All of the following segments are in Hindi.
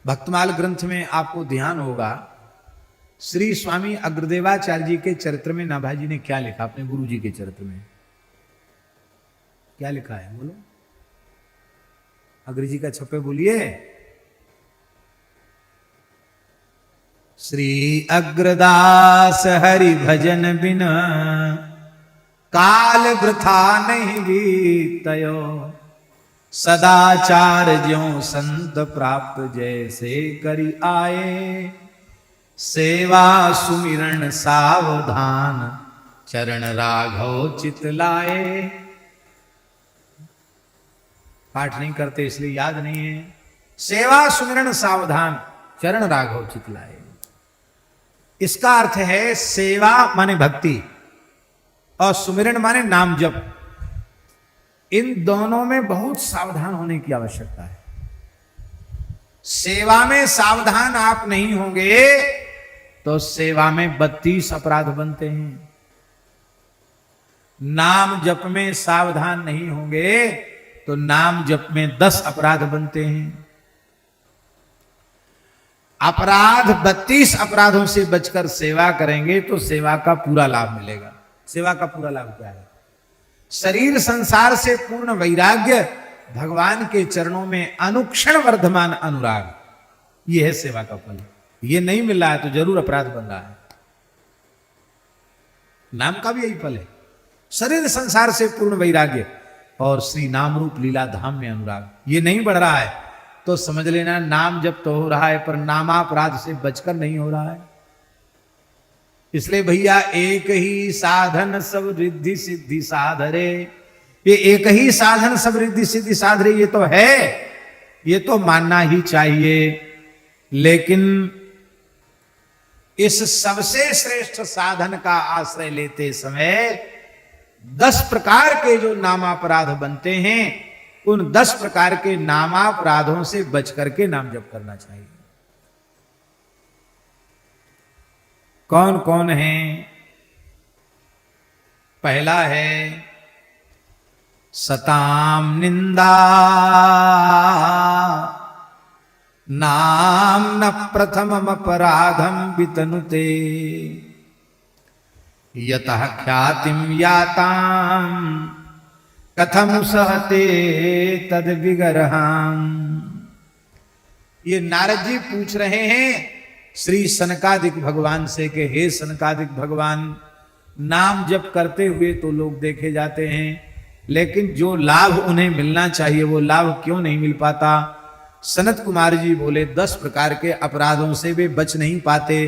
भक्तमाल ग्रंथ में आपको ध्यान होगा, श्री स्वामी अग्रदेवाचार्य जी के चरित्र में नाभाजी ने क्या लिखा, अपने गुरु जी के चरित्र में क्या लिखा है, बोलो। अग्र जी का छपे बोलिए। श्री अग्रदास हरि भजन बिना काल वृथा नहीं बीतयो, सदाचार ज्यों संत प्राप्त जैसे करी आए, सेवा सुमिरन सावधान चरण राघव चित लाए। पाठ नहीं करते इसलिए याद नहीं है। सेवा सुमिरन सावधान चरण राघव चित लाए, इसका अर्थ है सेवा माने भक्ति और सुमिरन माने नाम जप। इन दोनों में बहुत सावधान होने की आवश्यकता है। सेवा में सावधान आप नहीं होंगे तो सेवा में 32 अपराध बनते हैं। नाम जप में सावधान नहीं होंगे तो नाम जप में 10 अपराध बनते हैं। अपराध 32 अपराधों से बचकर सेवा करेंगे तो सेवा का पूरा लाभ मिलेगा। सेवा का पूरा लाभ क्या है? शरीर संसार से पूर्ण वैराग्य, भगवान के चरणों में अनुक्षण वर्धमान अनुराग, यह है सेवा का फल। ये नहीं मिल रहा है तो जरूर अपराध बन रहा है। नाम का भी यही फल है, शरीर संसार से पूर्ण वैराग्य और श्री नाम रूप लीला धाम में अनुराग। ये नहीं बढ़ रहा है तो समझ लेना नाम जब तो हो रहा है पर नामापराध से बचकर नहीं हो रहा है। इसलिए भैया एक ही साधन सब रिद्धि सिद्धि साधरे, ये एक ही साधन सब रिद्धि सिद्धि साधरे, ये तो है, ये तो मानना ही चाहिए। लेकिन इस सबसे श्रेष्ठ साधन का आश्रय लेते समय 10 प्रकार के जो नामापराध बनते हैं, उन 10 प्रकार के नामापराधों से बच करके नाम जप करना चाहिए। कौन कौन है? पहला है सताम निंदा, नाम न प्रथमम अपराधम वितनुते, यतः ख्यातिम याताम कथम सहते तद विगरहाम। ये नारद जी पूछ रहे हैं श्री सनकादिक भगवान से कि हे सनकादिक भगवान, नाम जप करते हुए तो लोग देखे जाते हैं, लेकिन जो लाभ उन्हें मिलना चाहिए वो लाभ क्यों नहीं मिल पाता? सनत कुमार जी बोले 10 प्रकार के अपराधों से वे बच नहीं पाते,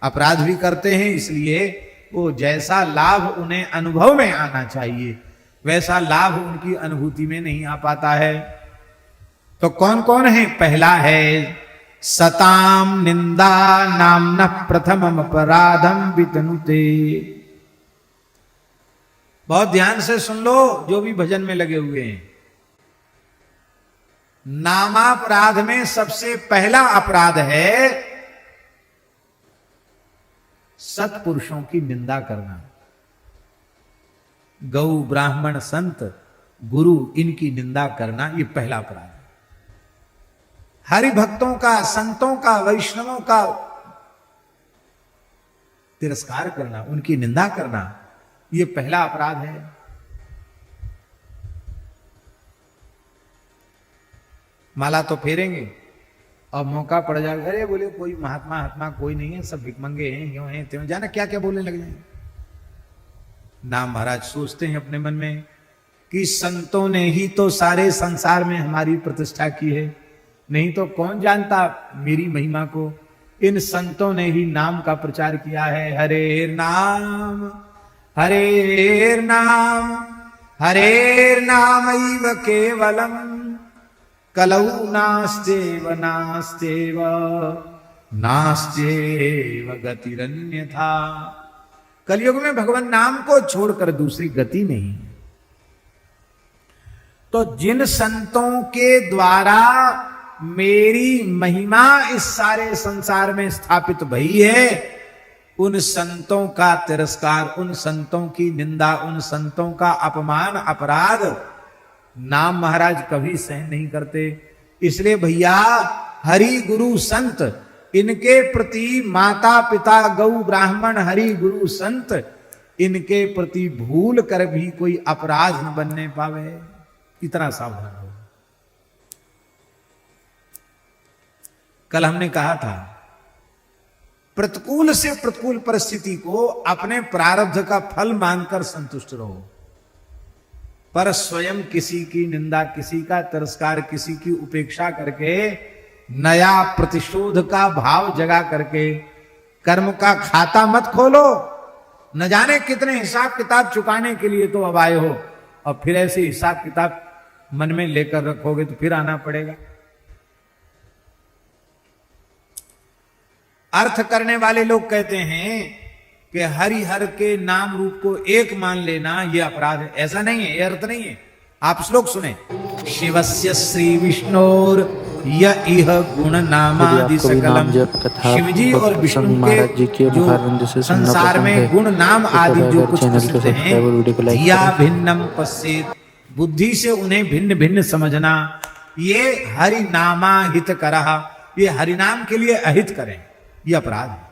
अपराध भी करते हैं, इसलिए वो जैसा लाभ उन्हें अनुभव में आना चाहिए वैसा लाभ उनकी अनुभूति में नहीं आ पाता है। तो कौन कौन है? पहला है सताम निंदा, नाम न प्रथमम अपराधम वितनुते। बहुत ध्यान से सुन लो जो भी भजन में लगे हुए हैं। नामापराध में सबसे पहला अपराध है सत्पुरुषों की निंदा करना। गौ ब्राह्मण संत गुरु इनकी निंदा करना, ये पहला अपराध है। हरि भक्तों का, संतों का, वैष्णवों का तिरस्कार करना, उनकी निंदा करना, ये पहला अपराध है। माला तो फेरेंगे और मौका पड़ जाएगा, अरे बोले कोई महात्मा हात्मा कोई नहीं है, सब भिकमंगे हैं, यूं हैं त्यों, जाना क्या क्या बोलने लग जाएंगे। नाम महाराज सोचते हैं अपने मन में कि संतों ने ही तो सारे संसार में हमारी प्रतिष्ठा की है, नहीं तो कौन जानता मेरी महिमा को। इन संतों ने ही नाम का प्रचार किया है। हरे नाम हरे नाम हरे नामैव केवलम कलौ नास्तेव नास्तेव नास्तेव गतिरन्यथा। कलयुग में भगवान नाम को छोड़कर दूसरी गति नहीं। तो जिन संतों के द्वारा मेरी महिमा इस सारे संसार में स्थापित भई है, उन संतों का तिरस्कार, उन संतों की निंदा, उन संतों का अपमान, अपराध नाम महाराज कभी सहन नहीं करते। इसलिए भैया हरि गुरु संत, इनके प्रति माता पिता गौ ब्राह्मण हरि गुरु संत, इनके प्रति भूल कर भी कोई अपराध न बनने पावे, इतना सावधान हो। कल हमने कहा था प्रतिकूल से प्रतिकूल परिस्थिति को अपने प्रारब्ध का फल मानकर संतुष्ट रहो, पर स्वयं किसी की निंदा, किसी का तिरस्कार, किसी की उपेक्षा करके नया प्रतिशोध का भाव जगा करके कर्म का खाता मत खोलो। न जाने कितने हिसाब किताब चुकाने के लिए तो अब आए हो, और फिर ऐसे हिसाब किताब मन में लेकर रखोगे तो फिर आना पड़ेगा। अर्थ करने वाले लोग कहते हैं कि हरि हर के नाम रूप को एक मान लेना यह अपराध है। ऐसा नहीं है, यह अर्थ नहीं है। आप श्लोक सुने, शिवस्य श्री विष्णोर य इह गुण नामादि सकलम। शिव जी और विष्णु के जो संसार में गुण नाम आदि जो कुछ प्रसिद्ध हैं, या भिन्नम पश्येत, बुद्धि से उन्हें भिन्न भिन्न समझना, ये हरि नामा हित करहा, ये हरि नाम के लिए अहित करें, ये अपराध है।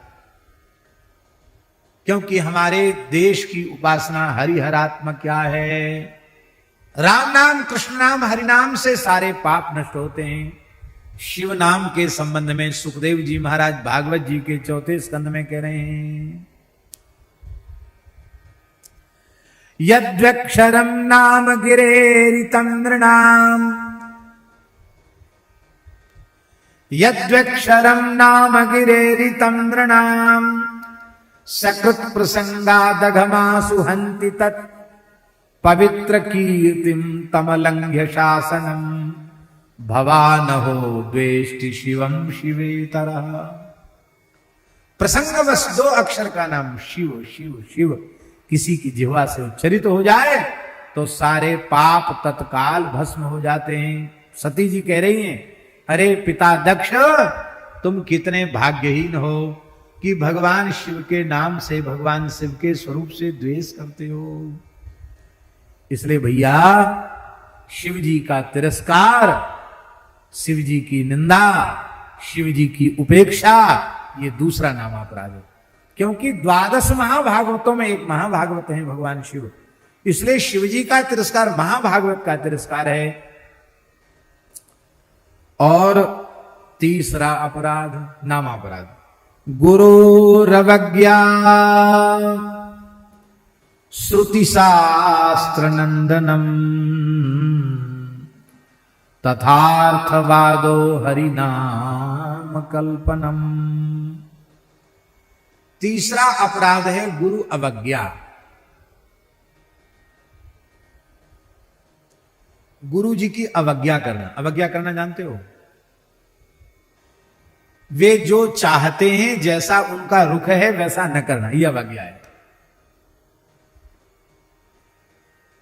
क्योंकि हमारे देश की उपासना हरिहरात्मक क्या है? राम नाम, कृष्ण नाम, हरि नाम से सारे पाप नष्ट होते हैं। शिव नाम के संबंध में सुखदेव जी महाराज भागवत जी के 4 स्कंद में कह रहे हैं, यद्वक्षरम नाम गिरेरितं नृणाम, यद्वक्षरम नाम गिरेरितं नृणाम, सकृत प्रसंगादघमासु हन्ति तत् पवित्र कीर्तिम तमलंघ्य शासनम, भवानहो द्वेष्टि शिवम शिवेतरः। प्रसंगवश 2 अक्षर का नाम शिव शिव शिव किसी की जिह्वा से उच्चरित हो जाए तो सारे पाप तत्काल भस्म हो जाते हैं। सती जी कह रही हैं, अरे पिता दक्ष, तुम कितने भाग्यहीन हो कि भगवान शिव के नाम से, भगवान शिव के स्वरूप से द्वेष करते हो। इसलिए भैया, शिव जी का तिरस्कार, शिव जी की निंदा, शिव जी की उपेक्षा, ये दूसरा नाम अपराध है। क्योंकि 12 महाभागवतों में एक महाभागवत है भगवान शिव, इसलिए शिव जी का तिरस्कार महाभागवत का तिरस्कार है। और तीसरा अपराध नामापराध, गुरुरवज्ञा श्रुति शास्त्र नंदनम, तथार्थवादो हरिनाम कल्पनम। तीसरा अपराध है गुरु अवज्ञा। गुरु जी की अवज्ञा करना। अवज्ञा करना जानते हो? वे जो चाहते हैं, जैसा उनका रुख है वैसा न करना, यह अवज्ञा है।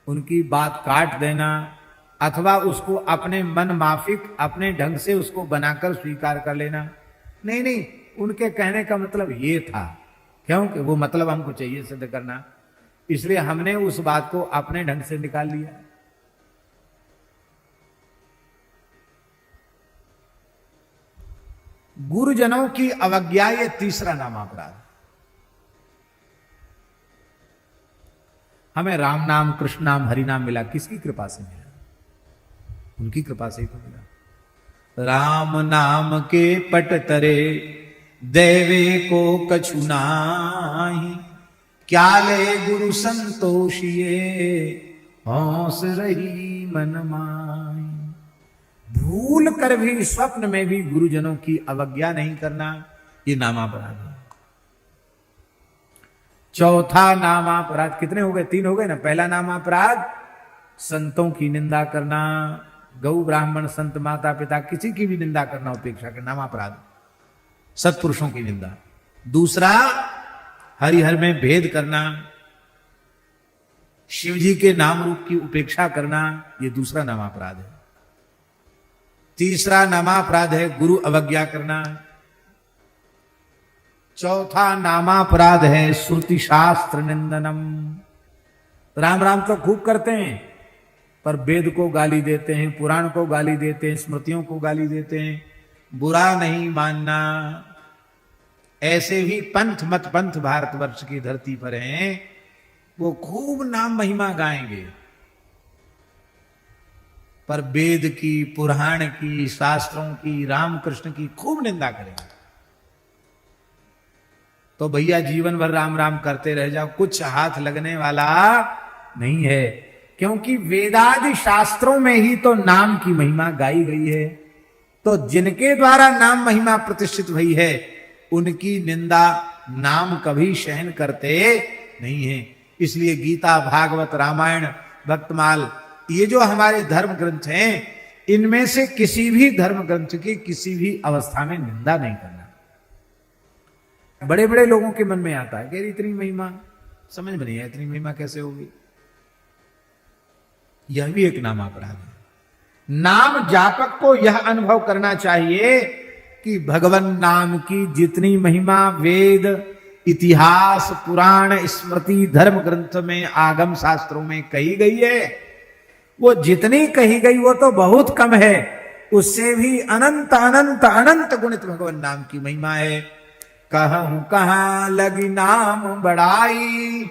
उनकी बात काट देना अथवा उसको अपने मन माफिक, अपने ढंग से उसको बनाकर स्वीकार कर लेना। नहीं नहीं, उनके कहने का मतलब ये था, क्योंकि वो मतलब हमको चाहिए सिद्ध करना, इसलिए हमने उस बात को अपने ढंग से निकाल लिया। गुरुजनों की अवज्ञा, ये तीसरा नाम अपराध। हमें राम नाम, कृष्ण नाम, हरि नाम मिला, किसकी कृपा से मिला? उनकी कृपा से ही तो मिला। राम नाम के पट तरे देवे को कछु नाही, क्या ले गुरु संतोषिए हौस रही मन माई। भूल कर भी, स्वप्न में भी गुरुजनों की अवज्ञा नहीं करना, ये नामापराध है। चौथा नामापराध, कितने हो गए? 3 हो गए ना। पहला नामापराध संतों की निंदा करना, गौ ब्राह्मण संत माता पिता किसी की भी निंदा करना, उपेक्षा करना, नामापराध, सत्पुरुषों की निंदा। दूसरा हरिहर में भेद करना, शिव जी के नाम रूप की उपेक्षा करना, ये दूसरा नामापराध है। तीसरा नामापराध है गुरु अवज्ञा करना। चौथा नामापराध है श्रुति शास्त्र निंदनम। राम राम तो खूब करते हैं, पर वेद को गाली देते हैं, पुराण को गाली देते हैं, स्मृतियों को गाली देते हैं, बुरा नहीं मानना। ऐसे भी पंथ मत पंथ भारतवर्ष की धरती पर हैं, वो खूब नाम महिमा गाएंगे, पर वेद की, पुराण की, शास्त्रों की, रामकृष्ण की खूब निंदा करेंगे। तो भैया जीवन भर राम राम करते रह जाओ, कुछ हाथ लगने वाला नहीं है, क्योंकि वेदादि शास्त्रों में ही तो नाम की महिमा गाई गई है। तो जिनके द्वारा नाम महिमा प्रतिष्ठित हुई है, उनकी निंदा नाम कभी सहन करते नहीं है। इसलिए गीता, भागवत, रामायण, भक्तमाल, ये जो हमारे धर्म ग्रंथ हैं, इनमें से किसी भी धर्म ग्रंथ की किसी भी अवस्था में निंदा नहीं करना। बड़े बड़े लोगों के मन में आता है कि इतनी महिमा, समझ में नहीं है इतनी महिमा कैसे होगी। यह भी एक नाम अपराध है। नाम जापक को यह अनुभव करना चाहिए कि भगवान नाम की जितनी महिमा वेद, इतिहास, पुराण, स्मृति, धर्म ग्रंथ में, आगम शास्त्रों में कही गई है, वो जितनी कही गई वो तो बहुत कम है। उससे भी अनंत अनंत अनंत गुणित भगवान नाम की महिमा है। कहूं कहां लगी नाम बड़ाई,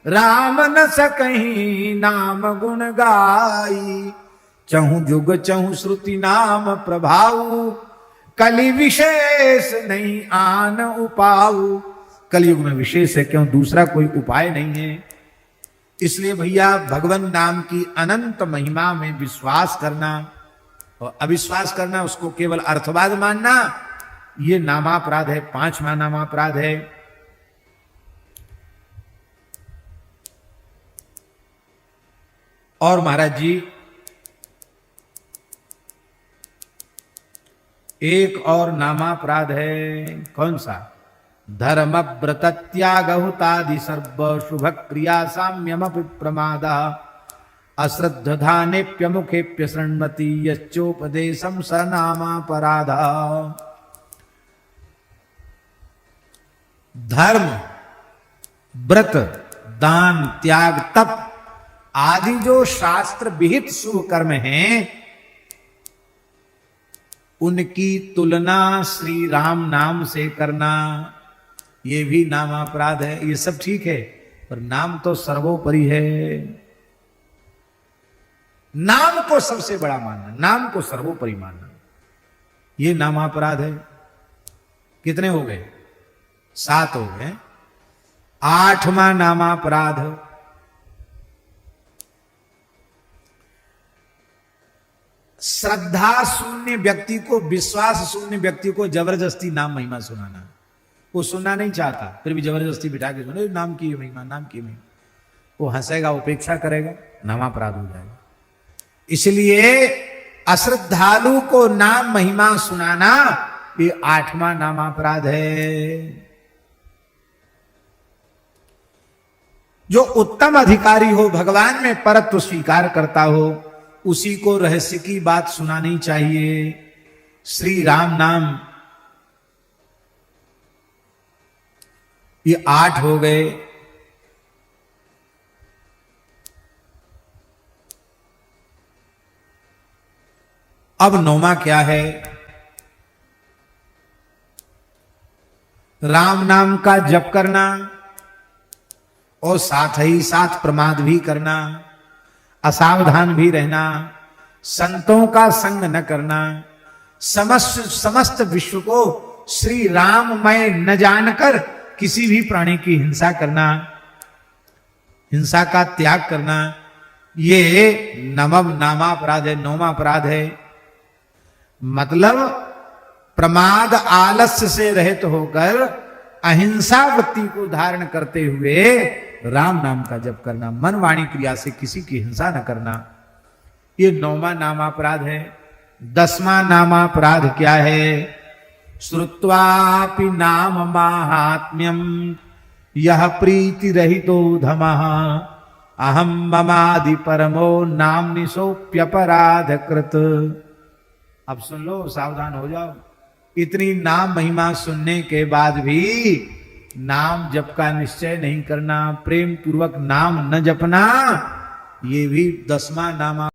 राम न सकहीं नाम गुण गाई। चहु जुग चहु श्रुति नाम प्रभाऊ, कलि विशेष नहीं आन उपाऊ। कलयुग में विशेष है, क्यों दूसरा कोई उपाय नहीं है। इसलिए भैया भगवान नाम की अनंत महिमा में विश्वास करना और अविश्वास करना, उसको केवल अर्थवाद मानना, ये नामापराध है, 5वां नामापराध है। और महाराज जी एक और नामापराध है, कौन सा? धर्म व्रत त्यागहुतादि सर्व शुभ क्रिया साम्यमपि प्रमाद, अश्रद्धधानेप्य मुखेप्य शृण्वति यच्चोपदेशं स नामापराध। धर्म, व्रत, दान, त्याग, तप आदि जो शास्त्र विहित शुभ कर्म हैं, उनकी तुलना श्री राम नाम से करना, ये भी नामापराध है। ये सब ठीक है, पर नाम तो सर्वोपरि है। नाम को सबसे बड़ा मानना, नाम को सर्वोपरि मानना, ये नामापराध है। कितने हो गए? 7 हो गए। 8वां नामापराध, श्रद्धा शून्य व्यक्ति को, विश्वास शून्य व्यक्ति को जबरदस्ती नाम महिमा सुनाना। वो सुनना नहीं चाहता, फिर भी जबरदस्ती बिठा के सुने, नाम की महिमा, नाम की महिमा। वो हंसेगा, उपेक्षा करेगा, नामापराध हो जाएगा। इसलिए अश्रद्धालु को नाम महिमा सुनाना, ये 8वां नामापराध है। जो उत्तम अधिकारी हो, भगवान में परत्व स्वीकार करता हो, उसी को रहस्य की बात सुनानी चाहिए। श्री राम नाम, ये 8 हो गए। अब 9वां क्या है? राम नाम का जप करना और साथ ही साथ प्रमाद भी करना, असावधान भी रहना, संतों का संग न करना, समस्त विश्व को श्री राममय न जानकर किसी भी प्राणी की हिंसा करना, हिंसा का त्याग करना, ये 9वां नामापराध है, 9वां अपराध है। मतलब प्रमाद आलस्य से रहित होकर अहिंसा वृत्ति को धारण करते हुए राम नाम का जप करना, मन वाणी क्रिया से किसी की हिंसा न करना, ये 9वां नामापराध है। 10वां नामापराध क्या है? श्रुत्वापि नाम माहात्म्यम यह प्रीति रहितो धमः, अहम ममादि परमो नाम निशोप्यपराध कृत। अब सुन लो, सावधान हो जाओ। इतनी नाम महिमा सुनने के बाद भी नाम जप का निश्चय नहीं करना, प्रेम पूर्वक नाम न जपना, ये भी 10वां नामा